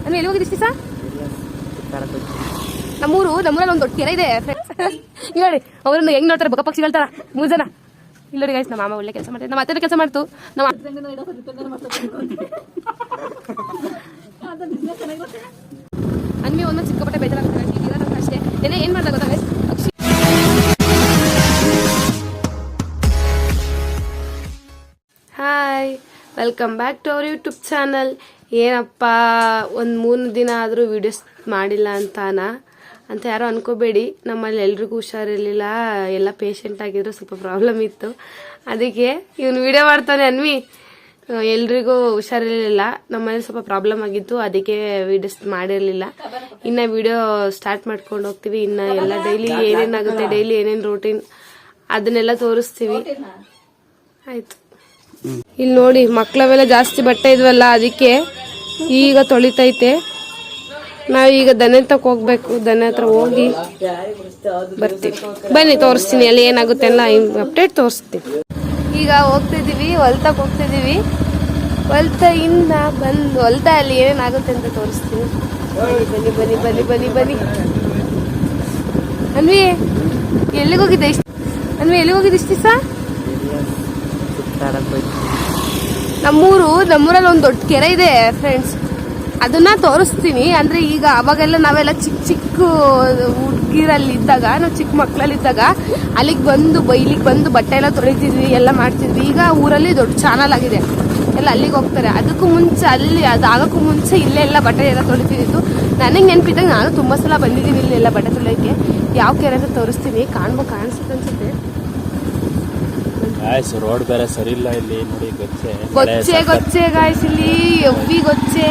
ಅಂದ್ರೆ ಎಲ್ಲಿ ಹೋಗಿದ್ದು ಇಷ್ಟು ದಿವಸ? ನಮ್ಮೂರಲ್ಲಿ ಒಂದು ದೊಡ್ಡ ಕೆರೆ ಇದೆ ಹೇಳಿ. ಅವ್ರನ್ನ ಹೆಂಗ್ ನೋಡ್ತಾರೆ ಬೊಕ್ಕ ಪಕ್ಷಿ ಹೇಳ್ತಾರ 3 ಜನ. ಇಲ್ಲರಿ ಗೈಸ್, ನಮ್ಮ ಮಾಮ ಒಳ್ಳೆ ಕೆಲಸ ಮಾಡ್ತಾರೆ, ನಮ್ಮ ಅತ್ತೆ ಕೆಲಸ ಮಾಡ್ತು. ನಮ್ಮ ಅನ್ವಿ ಒಂದು ಚಿಕ್ಕಪಟ್ಟೆ ಬೇಜಾರಾಗುತ್ತೆ ಅಷ್ಟೇ. ಏನ್ ಮಾಡ್ತಾ ಗೊತ್ತಾ guys, hi, welcome back to our YouTube channel. ಏನಪ್ಪ ಒಂದು 3 ದಿನ ಆದರೂ ವಿಡಿಯೋಸ್ ಮಾಡಿಲ್ಲ ಅಂತ ಯಾರೋ ಅನ್ಕೋಬೇಡಿ. ನಮ್ಮಲ್ಲಿ ಎಲ್ರಿಗೂ ಹುಷಾರಿರಲಿಲ್ಲ, ಎಲ್ಲ ಪೇಷಂಟ್ ಆಗಿದ್ರು, ಸ್ವಲ್ಪ ಪ್ರಾಬ್ಲಮ್ ಇತ್ತು. ಅದಕ್ಕೆ ಇವನು ವಿಡಿಯೋ ಮಾಡ್ತಾನೆ. ಅನ್ವಿ, ಎಲ್ರಿಗೂ ಹುಷಾರಿರಲಿಲ್ಲ, ನಮ್ಮಲ್ಲಿ ಸ್ವಲ್ಪ ಪ್ರಾಬ್ಲಮ್ ಆಗಿತ್ತು, ಅದಕ್ಕೆ ವಿಡಿಯೋಸ್ ಮಾಡಿರಲಿಲ್ಲ. ಇನ್ನು ವಿಡಿಯೋ ಸ್ಟಾರ್ಟ್ ಮಾಡ್ಕೊಂಡು ಹೋಗ್ತೀವಿ. ಇನ್ನು ಎಲ್ಲ ಡೈಲಿ ಏನೇನಾಗುತ್ತೆ, ಡೈಲಿ ಏನೇನು ರೂಟೀನ್ ಅದನ್ನೆಲ್ಲ ತೋರಿಸ್ತೀವಿ. ಆಯ್ತು, ಇಲ್ಲಿ ನೋಡಿ ಮಕ್ಳವೆಲ್ಲ ಜಾಸ್ತಿ ಬಟ್ಟೆ ಇದ್ವಲ್ಲ, ಅದಕ್ಕೆ ಈಗ ತೊಳಿತೈತೆ. ನಾವೀಗ ದನ ತಕ ಹೋಗ್ಬೇಕು, ದನ ಹತ್ರ ಹೋಗಿ ಬರ್ತೀವಿ. ಬನ್ನಿ ತೋರಿಸ್ತೀನಿ ಅಲ್ಲಿ ಏನಾಗುತ್ತೆ ಎಲ್ಲ ಅಪ್ಡೇಟ್ ತೋರಿಸ್ತೀನಿ. ಈಗ ಹೋಗ್ತಿದೀವಿ, ಹೊಲ್ತಕ್ಕೆ ಹೋಗ್ತಿದೀವಿ. ಹೊಲ್ತೆಯಿಂದ ಬಂದು ಹೊಲ್ದಲ್ಲಿ ಏನೇನಾಗುತ್ತೆ ಅಂತ ತೋರಿಸ್ತೀನಿ. ಬನ್ನಿ ಬನ್ನಿ ಬನ್ನಿ ಬನ್ನಿ ಬನ್ನಿ. ಅನ್ವಿ ಎಲ್ಲಿಗೆ ಹೋಗಿದ್ದೆ ಇಷ್ಟು ದಿವಸ? ನಮ್ಮೂರಲ್ಲಿ ಒಂದು ದೊಡ್ಡ ಕೆರೆ ಇದೆ ಫ್ರೆಂಡ್ಸ್, ಅದನ್ನ ತೋರಿಸ್ತೀನಿ. ಅಂದ್ರೆ ಈಗ ಅವಾಗೆಲ್ಲ ನಾವೆಲ್ಲ ಚಿಕ್ಕ ಹುಡುಗಿರಲ್ಲಿ ಇದ್ದಾಗ, ನಾವು ಚಿಕ್ಕ ಮಕ್ಕಳಲ್ಲಿದ್ದಾಗ ಇಲ್ಲಿಗೆ ಬಂದು ಬಟ್ಟೆ ಎಲ್ಲ ತೊಳಿತಿದ್ವಿ, ಎಲ್ಲ ಮಾಡ್ತಿದ್ವಿ. ಈಗ ಊರಲ್ಲಿ ದೊಡ್ಡ ಚಾನಲ್ ಆಗಿದೆ, ಎಲ್ಲ ಅಲ್ಲಿಗೆ ಹೋಗ್ತಾರೆ. ಅದಕ್ಕೂ ಮುಂಚೆ ಅದಾಗಕ್ಕೂ ಮುಂಚೆ ಇಲ್ಲೇ ಎಲ್ಲ ಬಟ್ಟೆ ಎಲ್ಲ ತೊಳಿತಿದ್ದು. ನನಗೆ ನೆನಪಿದ್ದಾಗ ನಾನು ತುಂಬಾ ಸಲ ಬಂದಿದ್ದೀನಿ ಇಲ್ಲೆಲ್ಲ ಬಟ್ಟೆ ತೊಳೆಯೋಕ್ಕೆ. ಯಾವ ಕೆರೆ ಅಂತ ತೋರಿಸ್ತೀನಿ, ಕಾಣಿಸುತ್ತೆ ಅನ್ಸುತ್ತೆ. ರೋಡ್ ಬೇರೆ ಸರಿ ಇಲ್ಲ ಇಲ್ಲಿ ನೋಡಿ. ಗೊಚ್ಚೆ ಗಾಯ್ಸ್, ಇಲ್ಲಿ ಎವ್ವಿ ಗೊಚ್ಚೆ.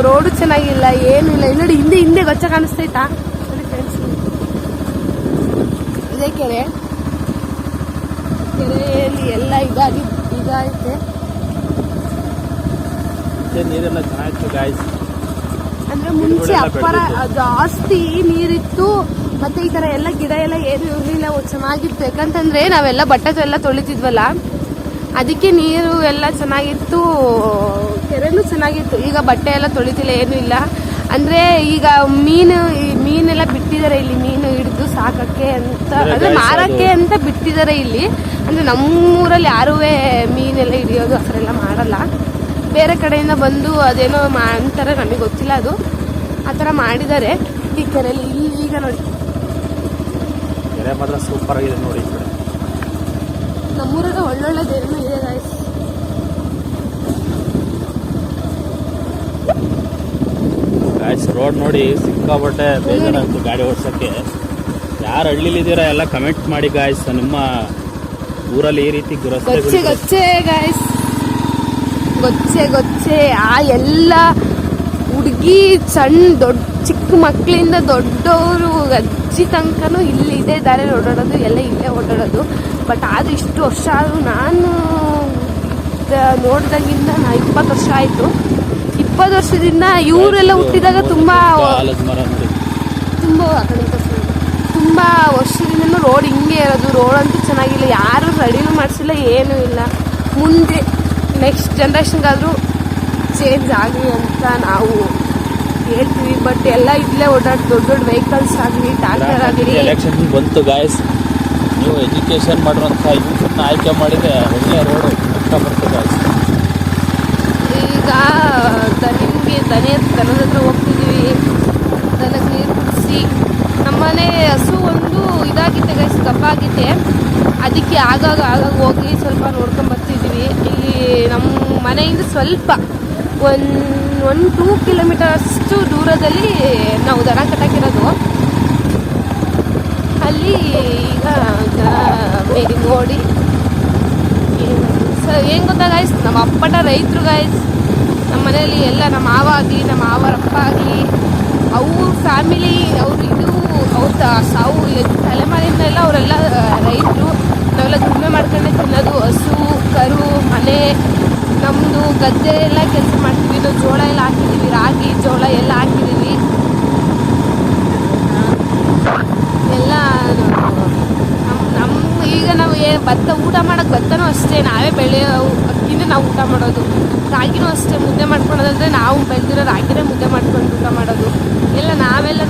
ರೋಡು ಚೆನ್ನಾಗಿಲ್ಲ, ಏನು ಇಲ್ಲ. ಇಲ್ಲಿ ನೋಡಿ ಹಿಂದೆ ಗೊಚ್ಚೆ ಕಾಣಿಸ್ತೈತಾ ನೋಡಿ ಫ್ರೆಂಡ್ಸ್. ಇದೇ ಕೆರೆಯಲ್ಲಿ ಎಲ್ಲ ಇದಾಗೈತೆ. ನೀರೆಲ್ಲ ಚೆನ್ನಾಗಿತ್ತು ಗಾಯ್ಸ್. ಅಂದ್ರೆ ಮುಂಚೆ ಅಪ್ಪರ ಜಾಸ್ತಿ ನೀರಿತ್ತು, ಮತ್ತೆ ಈ ತರ ಎಲ್ಲ ಗಿಡ ಎಲ್ಲ ಏನು ಇರ್ಲಿಲ್ಲ, ಚೆನ್ನಾಗಿತ್ತು. ಯಾಕಂತಂದ್ರೆ ನಾವೆಲ್ಲ ಬಟ್ಟೆ ಎಲ್ಲ ತೊಳಿತಿದ್ವಲ್ಲ, ಅದಕ್ಕೆ ನೀರು ಎಲ್ಲ ಚೆನ್ನಾಗಿತ್ತು, ಕೆರೆನೂ ಚೆನ್ನಾಗಿತ್ತು. ಈಗ ಬಟ್ಟೆ ಎಲ್ಲ ತೊಳಿತಿಲ್ಲ, ಏನು ಇಲ್ಲ. ಅಂದ್ರೆ ಈಗ ಮೀನೆಲ್ಲ ಬಿಟ್ಟಿದ್ದಾರೆ ಇಲ್ಲಿ, ಮೀನು ಹಿಡಿದು ಸಾಕಕ್ಕೆ ಅಂತ, ಅಂದ್ರೆ ಮಾರಕ್ಕೆ ಅಂತ ಬಿಟ್ಟಿದ್ದಾರೆ ಇಲ್ಲಿ. ಅಂದ್ರೆ ನಮ್ಮೂರಲ್ಲಿ ಯಾರೂ ಮೀನೆಲ್ಲ ಹಿಡಿಯೋದು ಆ ಥರ ಎಲ್ಲ ಮಾಡಲ್ಲ. ಬೇರೆ ಕಡೆಯಿಂದ ಬಂದು ಅದೇನೋ ಅಂತಾರೆ, ನಮಗೆ ಗೊತ್ತಿಲ್ಲ ಅದು, ಆ ಥರ ಮಾಡಿದ್ದಾರೆ ಈ ಕೆರೆಯಲ್ಲಿ. ಈಗ ನೋಡಿ ಕೆರೆ ಮಾತ್ರ ಸೂಪರ್ ಆಗಿದೆ ನೋಡಿ. ನಮ್ಮೂರಾಗ ಒಳ್ಳೊಳ್ಳೆದೇನು ಇದೆ ಗಾಯ್ಸ್. ರೋಡ್ ನೋಡಿ ಸಿಕ್ಕಾಪಟ್ಟೆ ಬೇಜಾರಾಗ್ತು ಗಾಡಿ ಓಡಿಸೋಕ್ಕೆ. ಯಾರು ಹಳ್ಳಿಲಿದ್ದೀರಾ ಎಲ್ಲ ಕಮೆಂಟ್ ಮಾಡಿ ಗಾಯ್ಸ್. ನಿಮ್ಮ ಊರಲ್ಲಿ ಈ ರೀತಿ ಗೊಚ್ಚೆ ಗಾಯ್ಸ್, ಗೊಚ್ಚೆ ಆ ಎಲ್ಲ ಹುಡುಗಿ ದೊಡ್ಡ ಚಿಕ್ಕ ಮಕ್ಕಳಿಂದ ದೊಡ್ಡವರು ಅಜ್ಜಿ ತನಕನೂ ಇಲ್ಲಿ ಇದೇ ದಾರಿ ಓಡಾಡೋದು, ಎಲ್ಲ ಇಲ್ಲೇ ಓಡಾಡೋದು. ಬಟ್ ಆದ್ರೂ ಇಷ್ಟು ವರ್ಷ ಆದರೂ ನಾನು ನೋಡ್ದಾಗಿಂದ 20 ವರ್ಷ ಆಯಿತು. 20 ವರ್ಷದಿಂದ ಇವರೆಲ್ಲ ಹುಟ್ಟಿದಾಗ ತುಂಬಾ ವರ್ಷದಿಂದ ರೋಡ್ ಹಿಂಗೆ ಇರೋದು. ರೋಡ್ ಅಂತೂ ಚೆನ್ನಾಗಿಲ್ಲ, ಯಾರು ರೆಡಿನೂ ಮಾಡಿಸಿಲ್ಲ, ಏನೂ ಇಲ್ಲ. ಮುಂದೆ ನೆಕ್ಸ್ಟ್ ಜನ್ರೇಷನ್ಗಾದರೂ ಚೇಂಜ್ ಆಗಲಿ ಅಂತ ನಾವು ಹೇಳ್ತೀವಿ. ಬಟ್ ಎಲ್ಲ ಇಲ್ಲೇ ಓಡಾಡಿ ದೊಡ್ಡ ವೆಹಿಕಲ್ಸ್ ಆಗಲಿ, ಟ್ರ್ಯಾಕ್ಟರ್ ಆಗಲಿ. ಎಲೆಕ್ಷನ್ ಬಂತು ಗಾಯ್ಸ್, ನೀವು ಎಜುಕೇಶನ್ ಮಾಡಿರುವಂಥ ಯೂತ್ನ ಆಯ್ಕೆ ಮಾಡಿದರೆ ಒಳ್ಳೆಯ ರೋಡು ಬರ್ತದೆ ಗಾಯ್ಸ್. ಈಗ ದನದ ಹತ್ರ ಹೋಗ್ತಿದ್ದೀವಿ, ದನಕ್ಕೆ ನೀರು ಕುಡಿಸಿ. ನಮ್ಮನೆ ಹಸು ಒಂದು ಇದಾಗಿದೆ ಗೈಸ್, ಕಪ್ಪಾಗಿದೆ. ಅದಕ್ಕೆ ಆಗಾಗ ಹೋಗಿ ಸ್ವಲ್ಪ ನೋಡ್ಕೊಂಬರ್ತಿದ್ದೀವಿ. ಇಲ್ಲಿ ನಮ್ಮ ಮನೆಯಿಂದ ಸ್ವಲ್ಪ ಒಂದು 2 ಕಿಲೋಮೀಟರ್ ಅಷ್ಟು ದೂರದಲ್ಲಿ ನಾವು ದನ ಕಟ್ಟಾಕಿರೋದು. ಅಲ್ಲಿ ಈಗ ಬೇರೆ ನೋಡಿ ಏನು ಗೊತ್ತಾ ಗಾಯ್ಸ್, ನಮ್ಮ ಅಪ್ಪಟ ರೈತರು ಗಾಯ್ಸ್. ನಮ್ಮ ಮನೆಯಲ್ಲಿ ಎಲ್ಲ ನಮ್ಮ ಮಾವ ಆಗಲಿ, ನಮ್ಮ ಮಾವರಪ್ಪ ಆಗಲಿ, ಅವ್ರ ಫ್ಯಾಮಿಲಿ, ಅವ್ರ ಸಾವು ತಲೆಮಾರಿನೆಲ್ಲ ಅವರೆಲ್ಲ ರೈತರು. ನಾವೆಲ್ಲ ದುಡಿಮೆ ಮಾಡ್ಕೊಂಡೆ ತಿನ್ನೋದು. ಹಸು ಕರು ಮನೆ ನಮ್ಮದು, ಗದ್ದೆ ಎಲ್ಲ ಕೆಲಸ ಮಾಡ್ತೀವಿ. ನಾವು ಜೋಳ ಎಲ್ಲ ಹಾಕಿದ್ದೀವಿ, ರಾಗಿ ಜೋಳ ಎಲ್ಲ ಹಾಕಿದ್ದೀವಿ. ಎಲ್ಲ ನಮ್ಮ ಈಗ ನಾವು ಭತ್ತ ಊಟ ಮಾಡೋಕೆ ಭತ್ತನೂ ಅಷ್ಟೇ ನಾವೇ ಬೆಳೆಯೋ ಅಕ್ಕಿನೇ ನಾವು ಊಟ ಮಾಡೋದು. ರಾಗಿನೂ ಅಷ್ಟೇ ಮುದ್ದೆ ಮಾಡ್ಕೊಳೋದಂದ್ರೆ ನಾವು ಬೆಳೆದಿರೋ ರಾಗಿನೇ ಮುದ್ದೆ ಮಾಡ್ಕೊಂಡು ಊಟ ಮಾಡೋದು.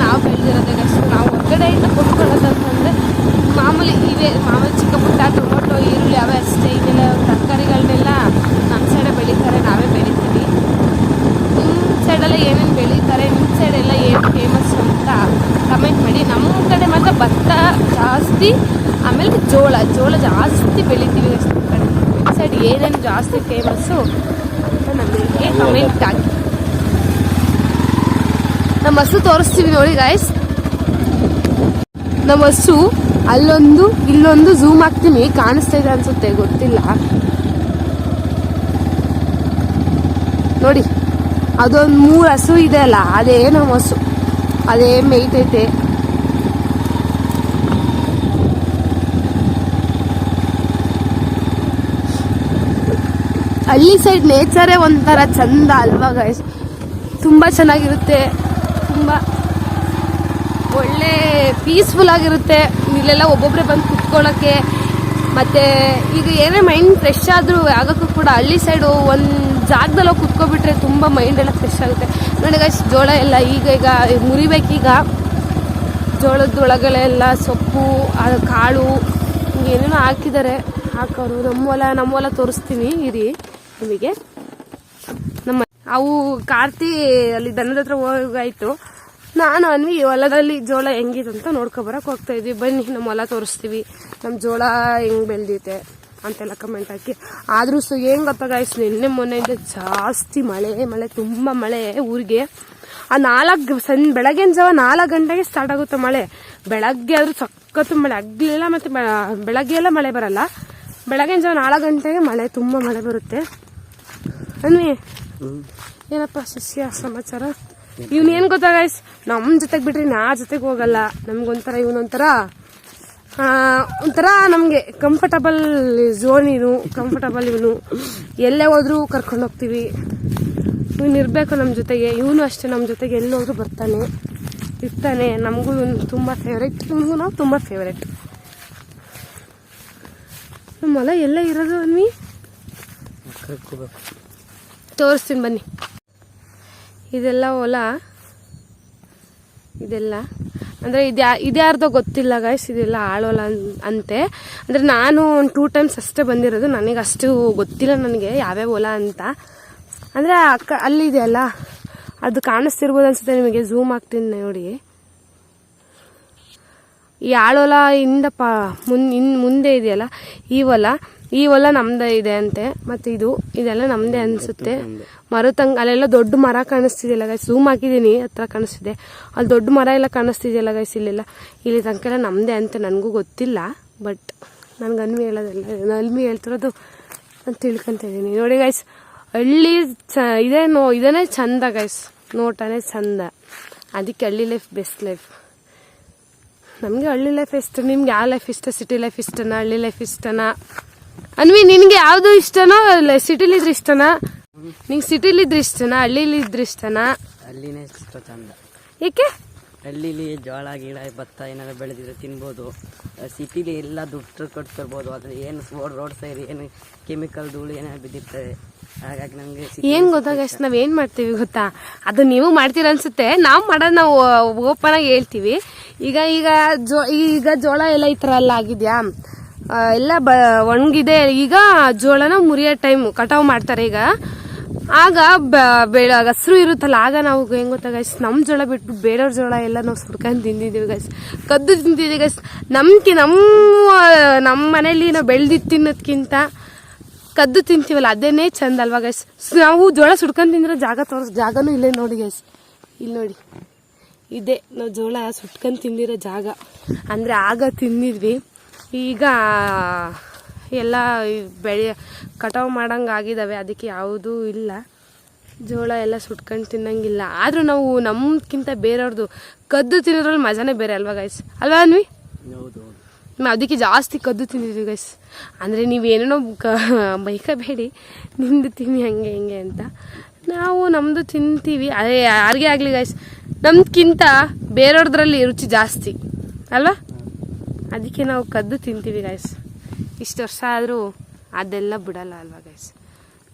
ನಾವು ಬೆಳೆದಿರೋದೇ ಅಷ್ಟು. ನಾವು ಹೊರಗಡೆಯಿಂದ ಕೊಂಡ್ಕೊಳ್ಳೋದಂತಂದರೆ ಮಾಮೂಲಿ ಚಿಕ್ಕ ಪುಟ್ಟ ಟೊಮೊಟೊ ಈರುಳ್ಳಿ ಅವೇ ಅಷ್ಟೇ. ಇದೆಲ್ಲ ತರಕಾರಿಗಳನ್ನೆಲ್ಲ ನಮ್ಮ ಸೈಡೆ ಬೆಳೀತಾರೆ, ನಾವೇ ಬೆಳಿತೀವಿ. ನಿಮ್ಮ ಸೈಡೆಲ್ಲ ಏನೇನು ಬೆಳೀತಾರೆ, ನಿಮ್ಮ ಸೈಡೆಲ್ಲ ಏನು ಫೇಮಸ್ ಅಂತ ಕಮೆಂಟ್ ಮಾಡಿ. ನಮ್ಮ ಕಡೆ ಮಾತ್ರ ಭತ್ತ ಜಾಸ್ತಿ, ಆಮೇಲೆ ಜೋಳ ಜಾಸ್ತಿ ಬೆಳಿತೀವಿ ಅಷ್ಟು ಕಡೆ. ನಿಮ್ಮ ಸೈಡ್ ಏನೇನು ಜಾಸ್ತಿ ಫೇಮಸ್ಸು ಅಂತ ನಮಗೆ ಕಮೆಂಟ್ ಹಾಕಿ. ನಮ್ಮ ಹಸು ತೋರಿಸ್ತೀವಿ ನೋಡಿ ಗಾಯ್ಸ್. ನಮ್ಮ ಹಸು ಅಲ್ಲೊಂದು ಇಲ್ಲೊಂದು ಝೂಮ್ ಹಾಕ್ತೀನಿ, ಕಾಣಿಸ್ತಾ ಇದೆ ಅನ್ಸುತ್ತೆ, ಗೊತ್ತಿಲ್ಲ ನೋಡಿ. ಅದೊಂದು 3 ಹಸು ಇದೆ ಅಲ್ಲ, ಅದೇ ನಮ್ಮ ಹಸು, ಅದೇ ಮೇಯ್ತೈತೆ. ಹಳ್ಳಿ ಸೈಡ್ ನೇಚರೇ ಒಂಥರ ಚಂದ ಅಲ್ವಾ ಗೈಸ್? ತುಂಬ ಚೆನ್ನಾಗಿರುತ್ತೆ, ತುಂಬ ಒಳ್ಳೆ ಪೀಸ್ಫುಲ್ ಆಗಿರುತ್ತೆ. ಇಲ್ಲೆಲ್ಲ ಒಬ್ಬೊಬ್ಬರೇ ಬಂದು ಕುತ್ಕೊಳ್ಳೋಕ್ಕೆ, ಮತ್ತು ಈಗ ಏನೇ ಮೈಂಡ್ ಫ್ರೆಶ್ ಆದರೂ ಆಗೋಕ್ಕೂ ಕೂಡ ಹಳ್ಳಿ ಸೈಡು ಒಂದು ಜಾಗದಲ್ಲಿ ಹೋಗಿ ಕುತ್ಕೊಬಿಟ್ರೆ ತುಂಬ ಮೈಂಡ್ ಎಲ್ಲ ಫ್ರೆಶ್ ಆಗುತ್ತೆ. ನೋಡಿ ಗೈಸ್, ಜೋಳ ಎಲ್ಲ ಈಗ ಮುರಿಬೇಕೀಗ. ಜೋಳದೊಳಗಳೆಲ್ಲ ಸೊಪ್ಪು, ಕಾಳು ಏನೇನೋ ಹಾಕಿದ್ದಾರೆ, ಹಾಕೋರು. ನಮ್ಮ ಹೊಲ ತೋರಿಸ್ತೀನಿ ಇರಿ ನಿಮಗೆ. ಅವು ಕಾರ್ತಿ ಅಲ್ಲಿ ದನದ ಹತ್ರ ಹೋಗಾಯ್ತು. ನಾನು ಅನ್ವಿ ಹೊಲದಲ್ಲಿ ಜೋಳ ಹೆಂಗಿದೆ ಅಂತ ನೋಡ್ಕೊಬರಕ್ಕೆ ಹೋಗ್ತಾ ಇದ್ವಿ. ಬನ್ನಿ ನಮ್ಮ ಹೊಲ ತೋರಿಸ್ತೀವಿ, ನಮ್ಮ ಜೋಳ ಹೆಂಗೆ ಬೆಳೆದಿದೆ ಅಂತೆಲ್ಲ ಕಮೆಂಟ್ ಹಾಕಿ. ಆದರೂ ಏನು ಗೊತ್ತಾ ಗಾಯ್ಸ್, ನಿನ್ನೆ ಮೊನ್ನೆಯಿಂದ ಜಾಸ್ತಿ ಮಳೆ, ತುಂಬ ಮಳೆ ಊರಿಗೆ. ಆ ಬೆಳಗಿನ ಜಾವ 4 ಗಂಟೆಗೆ ಸ್ಟಾರ್ಟ್ ಆಗುತ್ತೆ ಮಳೆ. ಬೆಳಗ್ಗೆ ಆದರೂ ಸಖತ್ತು ಮಳೆ, ಹಗ್ಲೆಲ್ಲ ಮತ್ತು ಬೆಳಗ್ಗೆ ಎಲ್ಲ ಮಳೆ ಬರಲ್ಲ. ಬೆಳಗಿನ ಜಾವ 4 ಗಂಟೆಗೆ ಮಳೆ, ತುಂಬ ಮಳೆ ಬರುತ್ತೆ. ಅನ್ವಿ ಏನಪ್ಪ ಸಸ್ಯ ಸಮಾಚಾರ? ಇವನೇನು ಗೊತ್ತಾ ಗೈಸ್, ನಮ್ಮ ಜೊತೆಗೆ ಬಿಟ್ರೆ ನಾ ಜೊತೆಗೆ ಹೋಗಲ್ಲ. ನಮ್ಗೊಂಥರ ಇವನೊಂಥರ ನಮಗೆ ಕಂಫರ್ಟಬಲ್ ಝೋನ್. ಕಂಫರ್ಟಬಲ್ ಇವನು, ಎಲ್ಲೇ ಹೋದ್ರೂ ಕರ್ಕೊಂಡು ಹೋಗ್ತೀವಿ. ಇವನು ಇರಬೇಕು ನಮ್ಮ ಜೊತೆಗೆ. ಇವನು ಅಷ್ಟೇ ನಮ್ಮ ಜೊತೆಗೆ ಎಲ್ಲೋದ್ರೂ ಬರ್ತಾನೆ, ಇರ್ತಾನೆ. ನಮಗೂ ಇವನು ತುಂಬ ಫೇವ್ರೇಟ್, ಇವನಿಗೂ ನಾವು ತುಂಬ ಫೇವ್ರೇಟ್. ನಮ್ಮ ಹೊಲ ಎಲ್ಲ ಇರೋದು ಅನ್ವಿ ತೋರಿಸ್ತೀನಿ ಬನ್ನಿ. ಇದೆಲ್ಲ ಹೊಲ, ಇದೆಲ್ಲ ಅಂದರೆ ಇದ್ಯಾರ್ದೋ ಗೊತ್ತಿಲ್ಲ ಗಾಯ್ಸ್. ಇದೆಲ್ಲ ಆಳೋಲ ಅಂತೆ. ಅಂದರೆ ನಾನು ಒಂದು 2 ಟೈಮ್ಸ್ ಅಷ್ಟೇ ಬಂದಿರೋದು, ನನಗೆ ಅಷ್ಟು ಗೊತ್ತಿಲ್ಲ ನನಗೆ ಯಾವ್ಯಾವ ಹೊಲ ಅಂತ. ಅಂದರೆ ಅಲ್ಲಿದೆ ಅಲ್ಲ, ಅದು ಕಾಣಿಸ್ತಿರ್ಬೋದು ಅನ್ಸುತ್ತೆ ನಿಮಗೆ. ಝೂಮ್ ಆಗ್ತೀನಿ ನೋಡಿ. ಈ ಆಳೋಲ ಇಂದಪ್ಪ ಮುಂದೆ ಇದೆಯಲ್ಲ ಈ ಹೊಲ ನಮ್ದೇ ಇದೆ ಅಂತೆ. ಮತ್ತು ಇದೆಲ್ಲ ನಮ್ದೇ ಅನಿಸುತ್ತೆ. ಅಲ್ಲೆಲ್ಲ ದೊಡ್ಡ ಮರ ಕಾಣಿಸ್ತಿದೆಯಲ್ಲ ಗೈಸ್, ಝೂಮ್ ಹಾಕಿದ್ದೀನಿ, ಹತ್ರ ಕಾಣಿಸ್ತಿದೆ. ಅಲ್ಲಿ ದೊಡ್ಡ ಮರ ಎಲ್ಲ ಕಾಣಿಸ್ತಿದೆಯಲ್ಲ ಗೈಸ್, ಇಲ್ಲಿ ತನಕ ಎಲ್ಲ ನಮ್ಮದೇ ಅಂತೆ. ನನಗೂ ಗೊತ್ತಿಲ್ಲ, ಬಟ್ ನನಗೆ ಅನ್ವಿ ಹೇಳೋದಿಲ್ಲ, ಅಲ್ಮಿ ಹೇಳ್ತಿರೋದು ಅಂತ ತಿಳ್ಕೊತ ಇದ್ದೀನಿ. ನೋಡಿ ಗೈಸ್, ಹಳ್ಳಿ ಇದೇನೇ ಚಂದ ಗೈಸ್, ನೋಟನೇ ಚಂದ. ಅದಕ್ಕೆ ಹಳ್ಳಿ ಲೈಫ್ ಬೆಸ್ಟ್ ಲೈಫ್. ನಮಗೆ ಹಳ್ಳಿ ಲೈಫ್ ಇಷ್ಟ. ನಿಮ್ಗೆ ಯಾವ ಲೈಫ್ ಇಷ್ಟ? ಸಿಟಿ ಲೈಫ್ ಇಷ್ಟನಾ, ಹಳ್ಳಿ ಲೈಫ್ ಇಷ್ಟನಾ? ಅನ್ವಿ ನಿನಗೆ ಯಾವುದು ಇಷ್ಟನೋ? ಸಿಟಿಲಿದ್ರೆ ಇಷ್ಟನಾ? ನಿಂಗೆ ಸಿಟಿಲಿದ್ರೆ ಇಷ್ಟನಾ, ಹಳ್ಳಿಲಿದ್ರೆ ಇಷ್ಟನಾ? ಹಳ್ಳಿನೇ ಇಷ್ಟ ಚಂದ. ಏಕೆ? ಹಳ್ಳಿಲಿ ಜೋಳ ಗಿಡ ಭತ್ತ ಏನಾದ್ರು ಬೆಳೆದಿದ್ರೆ ತಿನ್ಬೋದು. ಸಿಟಿಲಿ ಎಲ್ಲ ದುಡ್ಡು ಕೊಟ್ಟು ತರ್ಬೋದು. ಆದರೆ ಏನು ರೋಡ್ ಸೈಡ್ ಏನು ಕೆಮಿಕಲ್ ಧೂಳು ಏನಾದ್ರು ಬಿದ್ದಿರ್ತದೆ. ಹಾಗಾಗಿ ನಮಗೆ ಏನು ಗೊತ್ತಾ ಗೈಸ್, ನಾವೇನು ಮಾಡ್ತೀವಿ ಗೊತ್ತಾ? ಅದು ನೀವು ಮಾಡ್ತೀರ ಅನ್ಸುತ್ತೆ. ನಾವು ಮಾಡೋದು ನಾವು ಓಪನ್ ಆಗಿ ಹೇಳ್ತೀವಿ. ಈಗ ಜೋಳ ಎಲ್ಲ ಈ ಥರ ಎಲ್ಲ ಆಗಿದೆಯಾ, ಎಲ್ಲ ಒಣಗಿದೆ. ಈಗ ಜೋಳನ ಮುರಿಯೋ ಟೈಮ್ ಕಟಾವು ಮಾಡ್ತಾರೆ. ಆಗ ಹಸ್ರು ಇರುತ್ತಲ್ಲ, ಆಗ ನಾವು ಹೆಂಗ್ ಗೊತ್ತಾ ಗೈಸ್, ನಮ್ಮ ಜೋಳ ಬಿಟ್ಟು ಬೇರೆಯವ್ರ ಜೋಳ ಎಲ್ಲ ನಾವು ಸುಡ್ಕೊಂಡು ತಿಂದಿದ್ದೀವಿ ಗೈಸ್, ಕದ್ದು ತಿಂತಿದ್ದೀವಿ ಗೈಸ್. ನಮ್ಮ ಮನೇಲಿ ನಾವು ಬೆಳೆದಿದ್ದು ತಿನ್ನೋದ್ಕಿಂತ ಕದ್ದು ತಿಂತೀವಲ್ಲ, ಅದೇನೇ ಚಂದ ಅಲ್ವಾ ಗೈಸ್? ನಾವು ಜೋಳ ಸುಡ್ಕೊಂಡು ತಿಂದ್ರೆ ಜಾಗನೂ ಇಲ್ಲೇ ನೋಡಿ ಗೈಸ್, ಇಲ್ಲಿ ನೋಡಿ, ಇದೆ ನಾವು ಜೋಳ ಸುಟ್ಕೊಂಡು ತಿಂದಿರೋ ಜಾಗ. ಅಂದರೆ ಆಗ ತಿಂದಿದ್ವಿ. ಈಗ ಎಲ್ಲ ಕಟಾವು ಮಾಡಂಗೆ ಆಗಿದ್ದಾವೆ, ಅದಕ್ಕೆ ಯಾವುದೂ ಇಲ್ಲ. ಜೋಳ ಎಲ್ಲ ಸುಟ್ಕೊಂಡು ತಿನ್ನಂಗಿಲ್ಲ. ಆದರೂ ನಾವು ನಮ್ಗಿಂತ ಬೇರೆಯವ್ರದ್ದು ಕದ್ದು ತಿನ್ನೋದ್ರಲ್ಲಿ ಮಜಾನೇ ಬೇರೆ ಅಲ್ವಾ ಗೈಸ್? ಅಲ್ವಾ ಅನ್ವಿ? ಅದಕ್ಕೆ ಜಾಸ್ತಿ ಕದ್ದು ತಿಂದಿದ್ವಿ ಗೈಸ್. ಅಂದರೆ ನೀವೇನೇನೋ ಬೈಕಬೇಡಿ, ನಿಮ್ಮದು ತಿನ್ನಿ ಹಂಗೆ ಹಿಂಗೆ ಅಂತ. ನಾವು ನಮ್ಮದು ತಿಂತೀವಿ. ಅದೇ ಯಾರಿಗೇ ಆಗಲಿ ಗೈಸ್, ನಮ್ಗಿಂತ ಬೇರೆಯವ್ರದ್ರಲ್ಲಿ ರುಚಿ ಜಾಸ್ತಿ ಅಲ್ವಾ? ಅದಕ್ಕೆ ನಾವು ಕದ್ದು ತಿಂತೀವಿ ಗೈಸ್. ಇಷ್ಟು ವರ್ಷ ಆದರೂ ಅದೆಲ್ಲ ಬಿಡಲ್ಲ ಅಲ್ವಾ ಗೈಸ್.